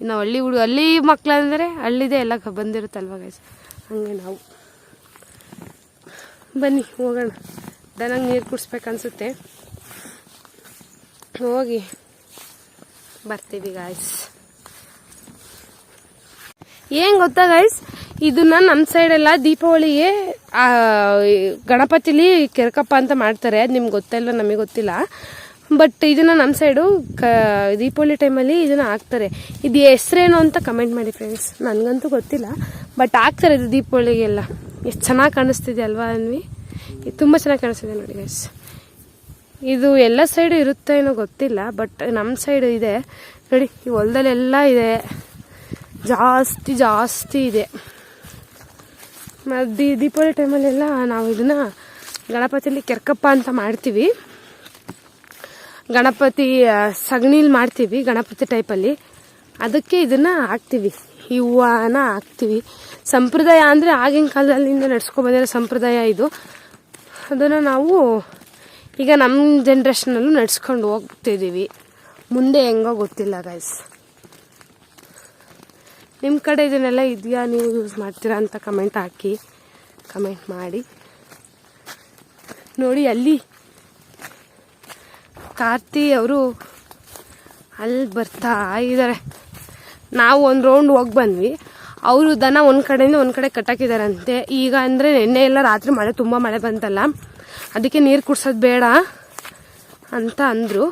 ಇನ್ನು ಹಳ್ಳಿ ಮಕ್ಕಳಂದರೆ ಹಳ್ಳಿದೇ ಎಲ್ಲ ಬಂದಿರುತ್ತಲ್ವ ಗೈಸ್. ಹಂಗೆ ನಾವು ಬನ್ನಿ ಹೋಗೋಣ. ದನಂಗೆ ನೀರು ಕುಡಿಸ್ಬೇಕನ್ಸುತ್ತೆ, ಹೋಗಿ ಬರ್ತೀವಿ ಗಾಯ್ಸ್. ಏನು ಗೊತ್ತಾ ಗೈಸ್, ಇದನ್ನ ನಮ್ಮ ಸೈಡೆಲ್ಲ ದೀಪಾವಳಿಗೆ ಗಣಪತಿಲಿ ಕೆರ್ಕಪ್ಪ ಅಂತ ಮಾಡ್ತಾರೆ. ಅದು ನಿಮ್ಗೆ ಗೊತ್ತಿಲ್ಲ, ನಮಗೆ ಗೊತ್ತಿಲ್ಲ. ಬಟ್ ಇದನ್ನ ನಮ್ಮ ಸೈಡು ದೀಪಾವಳಿ ಟೈಮಲ್ಲಿ ಇದನ್ನ ಹಾಕ್ತಾರೆ. ಇದು ಹೆಸ್ರೇನು ಅಂತ ಕಮೆಂಟ್ ಮಾಡಿ ಫ್ರೆಂಡ್ಸ್, ನನಗಂತೂ ಗೊತ್ತಿಲ್ಲ. ಬಟ್ ಹಾಕ್ತಾರೆ ಇದು ದೀಪಾವಳಿಗೆಲ್ಲ. ಎಷ್ಟು ಚೆನ್ನಾಗಿ ಕಾಣಿಸ್ತಿದೆ ಅಲ್ವಾ ಅನ್ವಿ? ಇದು ತುಂಬ ಚೆನ್ನಾಗಿ ಕಾಣಿಸ್ತಿದೆ ನೋಡಿ ಗೈಸ್. ಇದು ಎಲ್ಲ ಸೈಡು ಇರುತ್ತೆ ಏನೋ ಗೊತ್ತಿಲ್ಲ, ಬಟ್ ನಮ್ಮ ಸೈಡ್ ಇದೆ ನೋಡಿ. ಈ ಹೊಲದಲ್ಲೆಲ್ಲ ಇದೆ, ಜಾಸ್ತಿ ಇದೆ. ದೀಪಾವಳಿ ಟೈಮಲ್ಲೆಲ್ಲ ನಾವು ಇದನ್ನ ಗಣಪತಿಲಿ ಕೆರ್ಕಪ್ಪ ಅಂತ ಮಾಡ್ತೀವಿ. ಗಣಪತಿ ಸಗಣಿಲಿ ಮಾಡ್ತೀವಿ, ಗಣಪತಿ ಟೈಪಲ್ಲಿ. ಅದಕ್ಕೆ ಇದನ್ನ ಹಾಕ್ತೀವಿ, ಈ ಹೂವನ ಹಾಕ್ತೀವಿ. ಸಂಪ್ರದಾಯ ಅಂದರೆ ಆಗಿನ ಕಾಲದಲ್ಲಿಂದ ನಡ್ಸ್ಕೊಬಂದಿರೋ ಸಂಪ್ರದಾಯ ಇದು. ಅದನ್ನು ನಾವು ಈಗ ನಮ್ಮ ಜನ್ರೇಷನಲ್ಲೂ ನಡ್ಸ್ಕೊಂಡು ಹೋಗ್ತಿದ್ದೀವಿ. ಮುಂದೆ ಹೆಂಗೋ ಗೊತ್ತಿಲ್ಲ ಗೈಸ್. ನಿಮ್ಮ ಕಡೆ ಇದನ್ನೆಲ್ಲ ಇದೆಯಾ, ನೀವು ಯೂಸ್ ಮಾಡ್ತೀರಾ ಅಂತ ಕಮೆಂಟ್ ಹಾಕಿ, ಕಮೆಂಟ್ ಮಾಡಿ. ನೋಡಿ ಅಲ್ಲಿ ಕಾರ್ತಿ ಅವರು ಅಲ್ಲಿ ಬರ್ತಾ ಇದ್ದಾರೆ. ನಾವು ಒಂದು ರೌಂಡ್ ಹೋಗಿ ಬಂದ್ವಿ. ಅವರು ದನ ಒಂದು ಕಡೆಯಿಂದ ಒಂದು ಕಡೆ ಕಟ್ಟಾಕಿದಾರಂತೆ. ಈಗ ಅಂದರೆ ನೆನ್ನೆ ಎಲ್ಲ ರಾತ್ರಿ ತುಂಬ ಮಳೆ ಬಂತಲ್ಲ, ಅದಕ್ಕೆ ನೀರು ಕುಡ್ಸೋದು ಬೇಡ ಅಂತ ಅಂದರು.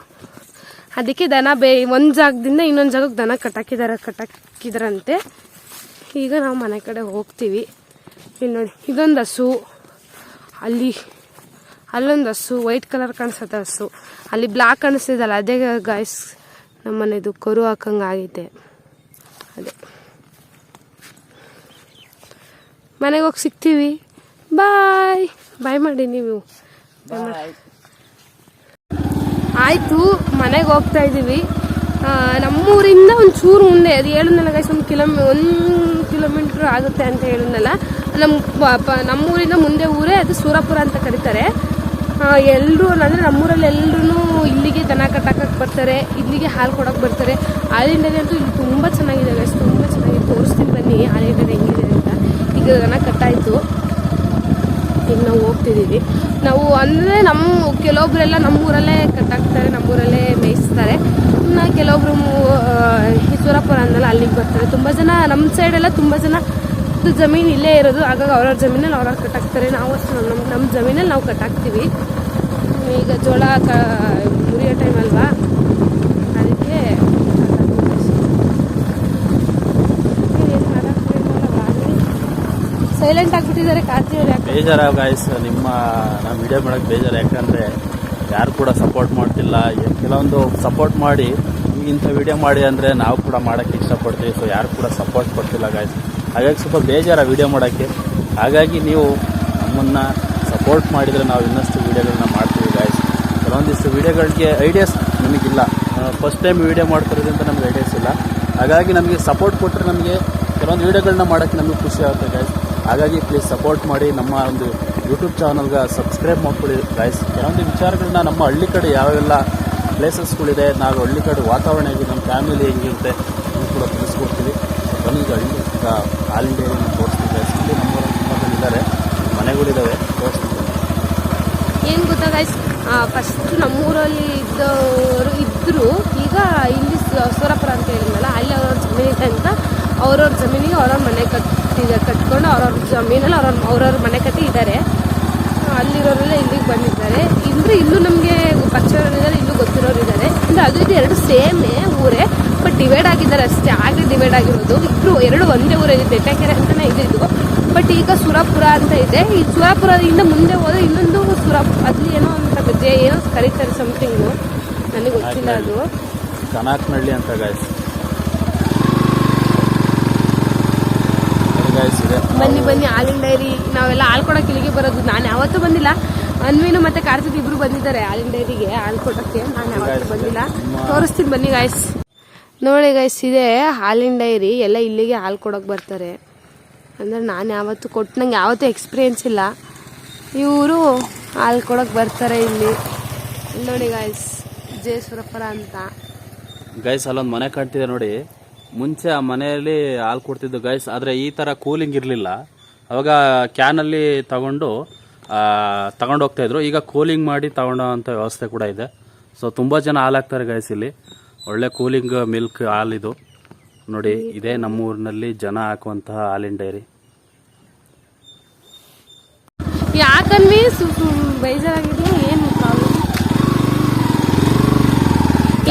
ಅದಕ್ಕೆ ದನ ಒಂದು ಜಾಗದಿಂದ ಇನ್ನೊಂದು ಜಾಗಕ್ಕೆ ದನ ಕಟ್ಟಾಕಿದಾರಂತೆ. ಈಗ ನಾವು ಮನೆ ಕಡೆ ಹೋಗ್ತೀವಿ. ಇಲ್ಲಿ ನೋಡಿ, ಇದೊಂದು ಹಸು, ಅಲ್ಲೊಂದು ಹಸು ವೈಟ್ ಕಲರ್ ಕಾಣಿಸುತ್ತೆ ಹಸು, ಅಲ್ಲಿ ಬ್ಲ್ಯಾಕ್ ಕಾಣಿಸ್ತಿದ್ದಲ್ಲ ಅದೇ ಗಾಯ್ಸ್ ನಮ್ಮನೆದು ಕರು ಹಾಕಂಗಾಗೈತೆ. ಅದೇ ಮನೆಗೆ ಹೋಗಿ ಸಿಗ್ತೀವಿ. ಬಾಯ್ ಮಾಡಿ ನೀವು. ಆಯಿತು, ಮನೆಗೆ ಹೋಗ್ತಾ ಇದ್ದೀವಿ. ನಮ್ಮೂರಿಂದ ಒಂದು ಚೂರು ಮುಂದೆ, ಅದು ಹೇಳಿದ್ನಲ್ಲ ಗೈಸ್, 1 ಕಿಲೋಮೀಟ್ರ್ ಆಗುತ್ತೆ ಅಂತ ಹೇಳಿದ್ನಲ್ಲ. ನಮ್ಮೂರಿಂದ ಮುಂದೆ ಊರೇ, ಅದು ಸೂರಪುರ ಅಂತ ಕರೀತಾರೆ. ಎಲ್ಲರೂ ಅಂದರೆ ನಮ್ಮೂರಲ್ಲಿ ಎಲ್ಲರೂ ಇಲ್ಲಿಗೆ ದನ ಕಟ್ಟಾಕಕ್ಕೆ ಬರ್ತಾರೆ, ಇಲ್ಲಿಗೆ ಹಾಲು ಕೊಡೋಕೆ ಬರ್ತಾರೆ. ಹಾಲಿನ ಡೈರಿ ಅಂತೂ ಇಲ್ಲಿ ತುಂಬ ಚೆನ್ನಾಗಿದೆ ಗೈಸ್, ತುಂಬ ಚೆನ್ನಾಗಿದೆ. ತೋರಿಸ್ತೀನಿ ಬನ್ನಿ ಹಾಲಿನ ಡೈರಿ ಹೆಂಗಿದೆ ಅಂತ. ಈಗ ದನ ಕಟ್ಟಾಯಿತು, ಈಗ ನಾವು ಹೋಗ್ತಿದ್ದೀವಿ. ನಾವು ಅಂದರೆ ಕೆಲವೊಬ್ಬರೆಲ್ಲ ನಮ್ಮೂರಲ್ಲೇ ಕಟ್ಟಾಕ್ತಾರೆ, ನಮ್ಮೂರಲ್ಲೇ ಮೇಯಿಸ್ತಾರೆ. ಇನ್ನು ಕೆಲವೊಬ್ರು ಈ ಸೂರಪುರ ಅಂದಲ್ಲ ಅಲ್ಲಿಗೆ ಬರ್ತಾರೆ. ತುಂಬ ಜನ ನಮ್ಮ ಸೈಡೆಲ್ಲ ತುಂಬ ಜನ ಜಮೀನು ಇಲ್ಲೇ ಇರೋದು, ಹಾಗಾಗಿ ಅವ್ರವ್ರ ಜಮೀನಲ್ಲಿ ಅವ್ರವ್ರು ಕಟ್ಟಾಕ್ತಾರೆ. ನಾವು ಅಷ್ಟು ನಮ್ಮ ಜಮೀನಲ್ಲಿ ನಾವು ಕಟ್ಟಾಕ್ತೀವಿ. ಈಗ ಜೋಳ ಮುರಿಯೋ ಟೈಮ್ ಅಲ್ವಾ, ಅದಕ್ಕೆ ಸೈಲೆಂಟ್ ಆಗಿಬಿಟ್ಟಿದ್ದಾರೆ ಕಾರ್ತಿಯವ್ರು. ಯಾಕೆ ಬೇಜಾರ ಗಾಯ್ಸ್, ನಾವು ವಿಡಿಯೋ ಮಾಡೋಕ್ಕೆ ಬೇಜಾರು. ಯಾಕಂದರೆ ಯಾರು ಕೂಡ ಸಪೋರ್ಟ್ ಮಾಡ್ತಿಲ್ಲ. ಕೆಲವೊಂದು ಸಪೋರ್ಟ್ ಮಾಡಿ ಇಂಥ ವಿಡಿಯೋ ಮಾಡಿ ಅಂದರೆ ನಾವು ಕೂಡ ಮಾಡೋಕ್ಕೆ ಇಷ್ಟಪಡ್ತೀವಿ. ಸೊ ಯಾರು ಕೂಡ ಸಪೋರ್ಟ್ ಕೊಡ್ತಿಲ್ಲ ಗಾಯ್ಸ್, ಹಾಗಾಗಿ ಸ್ವಲ್ಪ ಬೇಜಾರ ವಿಡಿಯೋ ಮಾಡೋಕ್ಕೆ. ಹಾಗಾಗಿ ನೀವು ನಮ್ಮನ್ನು ಸಪೋರ್ಟ್ ಮಾಡಿದರೆ ನಾವು ಇನ್ನಷ್ಟು ವೀಡಿಯೋಗಳನ್ನ ಮಾಡ್ತೀವಿ ಗಾಯ್ಸ್. ಕೆಲವೊಂದಿಷ್ಟು ವೀಡಿಯೋಗಳಿಗೆ ಐಡಿಯಾಸ್ ನಮಗಿಲ್ಲ, ಫಸ್ಟ್ ಟೈಮ್ ವೀಡಿಯೋ ಮಾಡ್ತಿರೋದ್ರಿಂದ ನಮಗೆ ಐಡಿಯಾಸ್ ಇಲ್ಲ. ಹಾಗಾಗಿ ನಮಗೆ ಸಪೋರ್ಟ್ ಕೊಟ್ಟರೆ ನಮಗೆ ಕೆಲವೊಂದು ವೀಡಿಯೋಗಳನ್ನ ಮಾಡೋಕ್ಕೆ ನಮಗೆ ಖುಷಿ ಆಗುತ್ತೆ ಗಾಯ್ಸ್. ಹಾಗಾಗಿ ಪ್ಲೀಸ್ ಸಪೋರ್ಟ್ ಮಾಡಿ. ನಮ್ಮ ಒಂದು ಯೂಟ್ಯೂಬ್ ಚಾನಲ್ಗೆ ಸಬ್ಸ್ಕ್ರೈಬ್ ಮಾಡ್ಕೊಳ್ಳಿ ಗಾಯ್ಸ್. ಕೆಲವೊಂದು ವಿಚಾರಗಳನ್ನ ನಮ್ಮ ಹಳ್ಳಿ ಕಡೆ ಯಾವೆಲ್ಲ ಪ್ಲೇಸಸ್ಗಳಿದೆ, ನಾವು ಹಳ್ಳಿ ಕಡೆ ವಾತಾವರಣ ಹೇಗೆ, ನಮ್ಮ ಫ್ಯಾಮಿಲಿ ಹೆಂಗಿರುತ್ತೆ ನೀವು ಕೂಡ ತಿಳಿಸ್ಕೊಡ್ತೀವಿ. ಬನ್ನಿ ಈಗ ಹಳ್ಳಿ ಹಾಲಿನ ಡೈರಿನ ತೋರಿಸ್ತೀವಿ ಗಾಯ್ಸ್. ಇಲ್ಲಿ ನಮ್ಮೂರಲ್ಲಿ ತುಂಬ ಜನ ಇದ್ದಾರೆ, ಮನೆಗಳಿದ್ದಾವೆ, ತೋರಿಸ್ತೀವಿ. ಏನು ಗೊತ್ತಾ ಗೈಸ್, ಫಸ್ಟ್ ನಮ್ಮೂರಲ್ಲಿ ಇದ್ದರು. ಈಗ ಇಲ್ಲಿ ಸೂರಪುರ ಅಂತ ಹೇಳಿದ್ನಲ್ಲ, ಅಲ್ಲಿ ಅವ್ರವ್ರ ಜಮೀನಿದೆ ಅಂತ ಅವ್ರವ್ರ ಜಮೀನಿಗೆ ಅವ್ರವ್ರ ಮನೆ ಕಟ್ಕೊಂಡು ಅವ್ರವ್ರ ಜಮೀನಲ್ಲಿ ಅವ್ರವ್ರ ಮನೆ ಕಟ್ಟಿ ಇದ್ದಾರೆ. ಅಲ್ಲಿರೋರೆಲ್ಲ ಇಲ್ಲಿಗೆ ಬಂದಿದ್ದಾರೆ. ಇಲ್ಲೂ ನಮಗೆ ಪರಿಚಯರಿದ್ದಾರೆ, ಇಲ್ಲೂ ಗೊತ್ತಿರೋರು ಇದ್ದಾರೆ. ಅಂದರೆ ಅದು ಇದು ಎರಡು ಸೇಮೇ ಊರೇ, ಬಟ್ ಡಿವೈಡ್ ಆಗಿದ್ದಾರೆ ಅಷ್ಟೇ. ಆಗಲೇ ಡಿವೈಡ್ ಆಗಿರೋದು. ಎರಡು ಒಂದೇ ಊರಿದೆ, ಬೆಟ್ಟಕೆರೆ ಅಂತಲೇ ಇದು. ಬಟ್ ಈಗ ಸುರಪುರ ಅಂತ ಇದೆ. ಈ ಸುರಪುರದಿಂದ ಮುಂದೆ ಹೋದರೆ ಇನ್ನೊಂದು ಅಲ್ಲಿ ಏನೋ ಅಂತ ಏನೋ ಕರೀತಾರೆ ಸಮಥಿಂಗು, ನನಗೆ ಗೊತ್ತಿಲ್ಲ ಅದು. ಕನಾಕ್ನಹಳ್ಳಿ ಅಂತ ಗಾಯ್ಸ್. ಬನ್ನಿ ಹಾಲಿನ ಡೈರಿ. ನಾವೆಲ್ಲ ಹಾಲು ಕೊಡೋಕೆ ಇಲ್ಲಿಗೆ ಬರೋದು. ನಾನು ಯಾವತ್ತೂ ಬಂದಿಲ್ಲ. ಅನ್ವಿನು ಮತ್ತೆ ಕಾರ್ತಿಕ್ ಇಬ್ರು ಬಂದಿದ್ದಾರೆ ಹಾಲಿನ ಡೈರಿಗೆ ಹಾಲು ಕೊಡೋಕ್ಕೆ. ನಾನು ಯಾವತ್ತೂ ಬಂದಿಲ್ಲ, ತೋರಿಸ್ತೀನಿ ಬನ್ನಿ ಗಾಯ್ಸ್. ನೋಡಿ ಗಾಯ್ಸ್, ಇದೆ ಹಾಲಿನ ಡೈರಿ. ಎಲ್ಲ ಇಲ್ಲಿಗೆ ಹಾಲು ಕೊಡೋಕೆ ಬರ್ತಾರೆ. ಅಂದರೆ ನಾನು ಯಾವತ್ತೂ ನಂಗೆ ಯಾವತ್ತೂ ಎಕ್ಸ್ಪೀರಿಯೆನ್ಸ್ ಇಲ್ಲ. ಇವರು ಹಾಲು ಕೊಡೋಕೆ ಬರ್ತಾರೆ ಇಲ್ಲಿ. ನೋಡಿ ಗಾಯ್ಸ್, ವಿಜಯೇಶ್ವರಪುರ ಅಂತ. ಗೈಸ್ ಅಲ್ಲೊಂದು ಮನೆ ಕಾಣ್ತಿದೆ ನೋಡಿ. ಮುಂಚೆ ಆ ಮನೆಯಲ್ಲಿ ಹಾಲು ಕೊಡ್ತಿದ್ದು ಗೈಸ್, ಆದರೆ ಈ ಥರ ಕೂಲಿಂಗ್ ಇರಲಿಲ್ಲ. ಅವಾಗ ಕ್ಯಾನಲ್ಲಿ ತಗೊಂಡು ಹೋಗ್ತಾಯಿದ್ರು. ಈಗ ಕೂಲಿಂಗ್ ಮಾಡಿ ತಗೊಂಡೋ ಅಂಥ ವ್ಯವಸ್ಥೆ ಕೂಡ ಇದೆ. ಸೊ ತುಂಬ ಜನ ಹಾಲು ಹಾಕ್ತಾರೆ ಗೈಸ್ ಇಲ್ಲಿ. ಒಳ್ಳೆ ಕೂಲಿಂಗ್ ಮಿಲ್ಕ್ ಹಾಲಿದು ನೋಡಿ. ಇದೇ ನಮ್ಮೂರಿನಲ್ಲಿ ಜನ ಹಾಕುವಂತಹ ಹಾಲಿನ ಡೈರಿ. ಯಾಕನ್ವಿ ಬೇಜಾರಾಗಿದ್ಲು ಏನು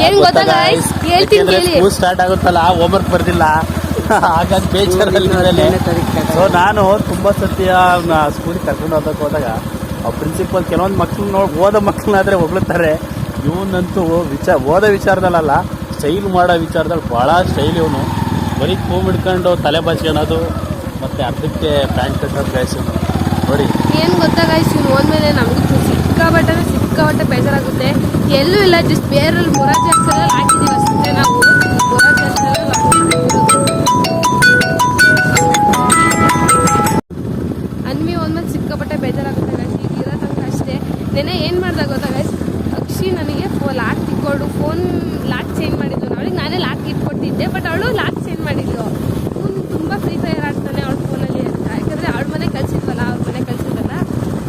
ಏನ್ ಗೊತ್ತಾ ಗೈಸ್, ಹೇಳ್ತೀನಿ ಕೇಳಿ. ಸ್ಕೂಲ್ ಸ್ಟಾರ್ಟ್ ಆಗುತ್ತಲ್ಲ, ಹೋಮ್ವರ್ಕ್ ಬರ್ದಿಲ್ಲ, ಹಾಗಾಗಿ ಬೇಜಾರಲ್ಲಿ. ಸೊ ನಾನು ತುಂಬ ಸತ್ಯ ಸ್ಕೂಲಿಗೆ ಕರ್ಕೊಂಡು ಹೋದಾಗ ಆ ಪ್ರಿನ್ಸಿಪಲ್ ಕೆಲವೊಂದು ಮಕ್ಳು ಓದೋ ಮಕ್ಳನ್ನಾದ್ರೆ ಹೊಗಳುತ್ತಾರೆ. ಇವನಂತೂ ಓದೋ ವಿಚಾರದಲ್ಲ, ಸ್ಟೈಲ್ ಮಾಡೋ ವಿಚಾರದಲ್ಲಿ ಭಾಳ ಸ್ಟೈಲ್. ಇವನು ಬರೀ ಕೂಮ್ ಹಿಡ್ಕೊಂಡು ತಲೆ ಬಾಚ್ಕೊಳ್ಳೋದು, ಮತ್ತು ಅರ್ಧಕ್ಕೆ ಪ್ಯಾಂಟ್ ಕಟ್ಟೋದು ಗೈಸ್ ಇವನು ನೋಡಿ. ಏನು ಗೊತ್ತಾ ಗೈಸ್, ಇವ್ನು ಹೋದ್ಮೇಲೆ ನಮಗೂ ಸಿಕ್ಕಾಬಟ್ಟೆ ಬೇಜಾರಾಗುತ್ತೆ. ಎಲ್ಲೂ ಇಲ್ಲ, ಜಸ್ಟ್ ಬೇರಲ್ಲಿ ಮೊರಾರ್ಜಿ ಹಾಸ್ಟೆಲಲ್ಲಿ ಹಾಕಿದ್ದೀವಿ ಅಷ್ಟೇ. ನಾವು ಮೊರಾರ್ಜಿ ಹಾಸ್ಟೆಲಲ್ಲಿ ಅನ್ವಿ ಹೋದ್ಮೇಲೆ ಸಿಕ್ಕಾಬಟ್ಟೆ ಬೇಜಾರಾಗುತ್ತೆ ಗೈಸ್. ಈಗ ಇರೋ ತನಕ ಅಷ್ಟೇ. ನೆನೆ ಏನು ಮಾಡ್ದಾಗ ಗೊತ್ತಾ ಗೈಸ್, ಅಕ್ಷಿ ನನಗೆ ಲಾಕ್ ತಿಕ್ಕೊಂಡು ಫೋನ್ ಲಾಕ್ ಚೇಂಜ್ ಮಾಡಿದ್ದು. ಅವಳಿಗೆ ನಾನೇ ಲಾಕ್ ಇಟ್ಕೊಟ್ಟಿದ್ದೆ, ಬಟ್ ಅವಳು ಲಾಕ್ ಚೇಂಜ್ ಮಾಡಿದ್ಲು. ಅವ್ನು ತುಂಬ ಫ್ರೀ ಫೈರ್ ಆಡ್ತಾನೆ ಅವಳ ಫೋನಲ್ಲಿ ಅಂತ. ಯಾಕಂದರೆ ಅವಳ ಮನೆ ಕಳಿಸಿದ್ವಲ್ಲ, ಅವ್ರ ಮನೆ ಕಳಿಸಿದ್ವಲ್ಲ,